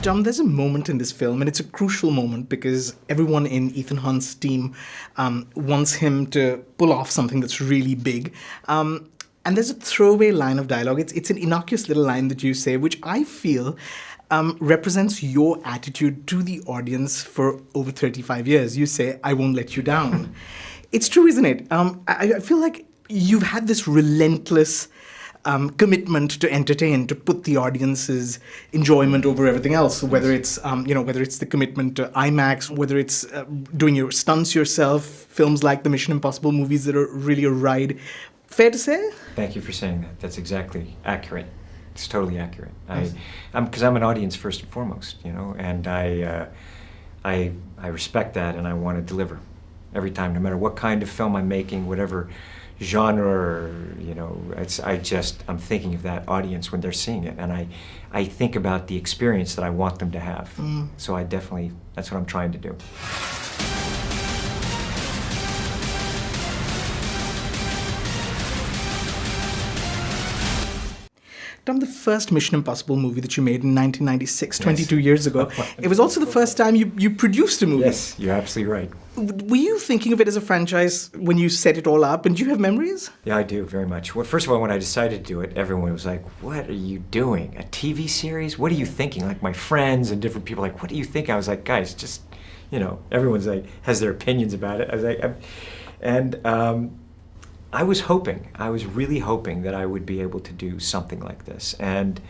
Tom, there's a moment in this film, and it's a crucial moment because everyone in Ethan Hunt's team wants him to pull off something that's really big. And there's a throwaway line of dialogue. It's an innocuous little line that you say, which I feel represents your attitude to the audience for over 35 years. You say, "I won't let you down." It's true, isn't it? I feel like you've had this relentless commitment to entertain, to put the audience's enjoyment over everything else. Whether it's whether it's the commitment to IMAX, whether it's doing your stunts yourself, films like the Mission Impossible movies that are really a ride. Fair to say? Thank you for saying that. That's exactly accurate. It's totally accurate. Because I'm an audience first and foremost, and I respect that, and I want to deliver every time, no matter what kind of film I'm making, whatever genre, or, I'm thinking of that audience when they're seeing it, and I think about the experience that I want them to have. So that's what I'm trying to do. Tom, the first Mission Impossible movie that you made in 1996, 22 years ago, it was also the first time you produced a movie. Yes, you're absolutely right. Were you thinking of it as a franchise when you set it all up, and do you have memories? Yeah, I do, very much. Well, first of all, when I decided to do it, everyone was like, "What are you doing? A TV series? What are you thinking?" Like my friends and different people, like, "What do you think?" I was like, "Guys, just, everyone's like, has their opinions about it." I was like, I was really hoping that I would be able to do something like this. And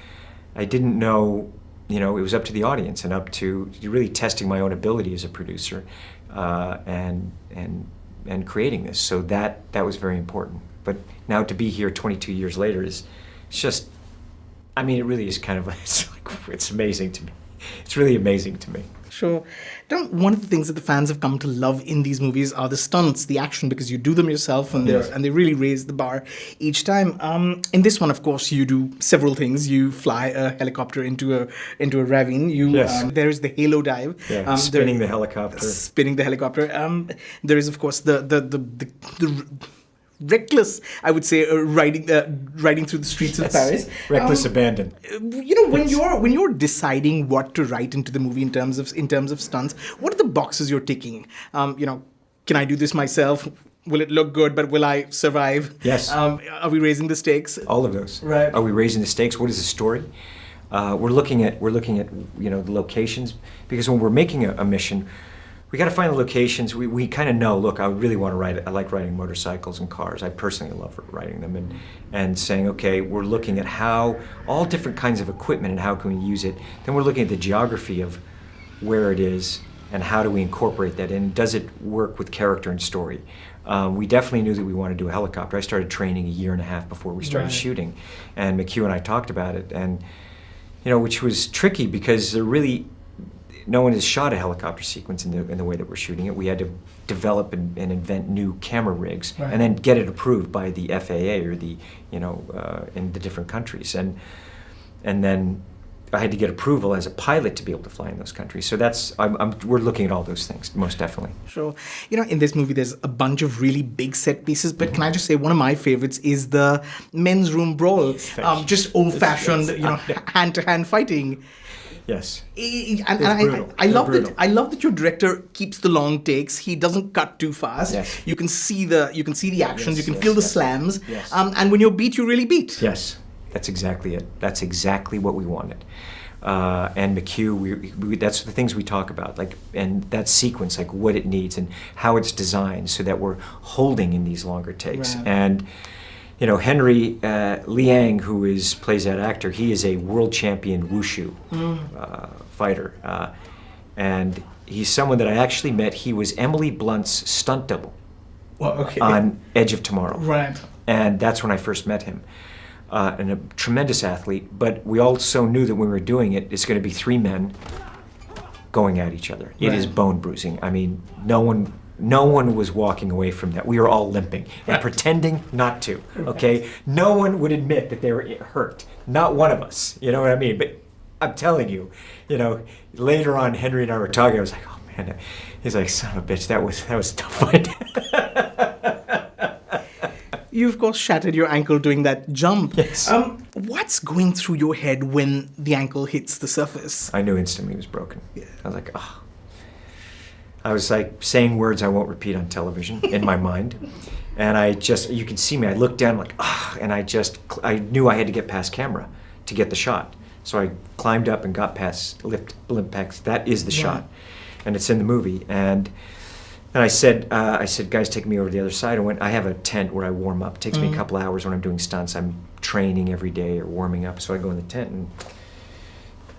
I didn't know, it was up to the audience and up to really testing my own ability as a producer and creating this. So that was very important. But now to be here 22 years later it's just, it really is kind of, it's amazing to me. It's really amazing to me. Sure. Tom, one of the things that the fans have come to love in these movies are the stunts, the action, because you do them yourself, and they really raise the bar each time. In this one, of course, you do several things. You fly a helicopter into a ravine. There is the halo dive. Yeah, spinning the helicopter. There is, of course, the reckless, I would say, riding through the streets of Paris. Reckless abandon. When you're deciding what to write into the movie in terms of stunts, what are the boxes you're ticking? Can I do this myself? Will it look good? But will I survive? Yes. Are we raising the stakes? All of those. Right. Are we raising the stakes? What is the story? We're looking at the locations, because when we're making a mission, we got to find the locations. We kind of know, look, I really want to ride it. I like riding motorcycles and cars. I personally love riding them, and saying, okay, we're looking at how all different kinds of equipment and how can we use it. Then we're looking at the geography of where it is and how do we incorporate that in. Does it work with character and story? We definitely knew that we wanted to do a helicopter. I started training a year and a half before we started shooting, and McHugh and I talked about it, and which was tricky because no one has shot a helicopter sequence in the way that we're shooting it. We had to develop and invent new camera rigs, and then get it approved by the FAA or in the different countries, and then I had to get approval as a pilot to be able to fly in those countries. So we're looking at all those things, most definitely. Sure. In this movie, there's a bunch of really big set pieces, but can I just say one of my favorites is the men's room brawl, just old-fashioned, hand-to-hand fighting. Yes. I love that your director keeps the long takes. He doesn't cut too fast. Yes. You can see the actions. You can feel the slams. Yes. And when you're beat, you really beat. Yes. That's exactly it. That's exactly what we wanted. And McHugh, that's the things we talk about, and that sequence, what it needs and how it's designed so that we're holding in these longer takes. Right. And Henry Liang, who plays that actor, he is a world champion wushu fighter, and he's someone that I actually met. He was Emily Blunt's stunt double on Edge of Tomorrow. Right. And that's when I first met him. And a tremendous athlete, but we also knew that when we were doing it, it's going to be three men going at each other. It is bone bruising. No one was walking away from that. We were all limping and pretending not to, okay? No one would admit that they were hurt. Not one of us, you know what I mean? But I'm telling you, later on, Henry and I were talking, I was like, oh man, he's like, son of a bitch, that was a tough fight. You, of course, shattered your ankle doing that jump. Yes. What's going through your head when the ankle hits the surface? I knew instantly it was broken. Yeah. I was like, oh. I was like saying words I won't repeat on television in my mind. And I just, you can see me, I looked down like, ah, and I knew I had to get past camera to get the shot. So I climbed up and got past limp packs. That is the shot. And it's in the movie. And I said, guys, take me over to the other side. I have a tent where I warm up. It takes me a couple hours when I'm doing stunts. I'm training every day or warming up. So I go in the tent. And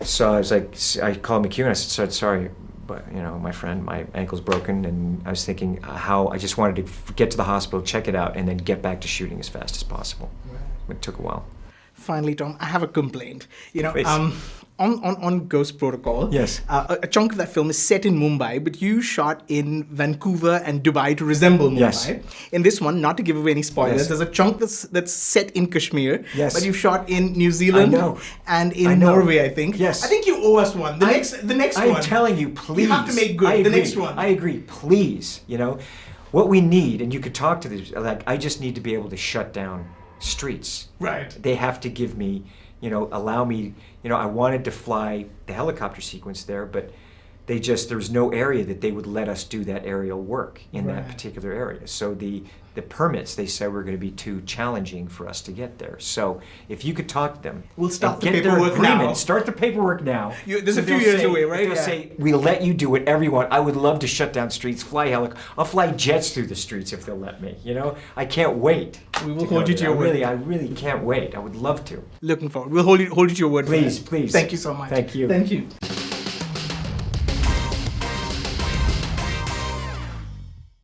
so I was like, I called McHugh and I said, sorry, but you know, my friend, my ankle's broken. And I was thinking how I just wanted to get to the hospital, check it out, and then get back to shooting as fast as possible. Right. It took a while. Finally, Tom, I have a complaint. You know, Please. On Ghost Protocol, Yes. A chunk of that film is set in Mumbai, but you shot in Vancouver and Dubai to resemble Mumbai. Yes. In this one, not to give away any spoilers, Yes. there's a chunk that's set in Kashmir, Yes. but you've shot in New Zealand and in Norway, I think. Yes. I think you owe us one. The next one. I'm telling you, please. You have to make good. I The agree. next one. I agree. Please, you know, what we need, and you could talk to these. Like, I just need to be able to shut down streets. Right. They have to give me, you know, allow me. You know, I wanted to fly the helicopter sequence there, but there was no area that they would let us do that aerial work in that particular area. So the permits, they said, were going to be too challenging for us to get there. So if you could talk to them, We'll start and the get their paperwork agreement, now. Start the paperwork now. There's So a few they'll years say- away, right? They'll Yeah. say, we'll let you do whatever you want. I would love to shut down streets, fly helicopters. I'll fly jets through the streets if they'll let me. You know, I can't wait. We will to hold go you to there. your word. I really can't wait. I would love to. Looking forward. We'll hold you to your word. for Please, that. please. Thank you so much. Thank you. Thank you.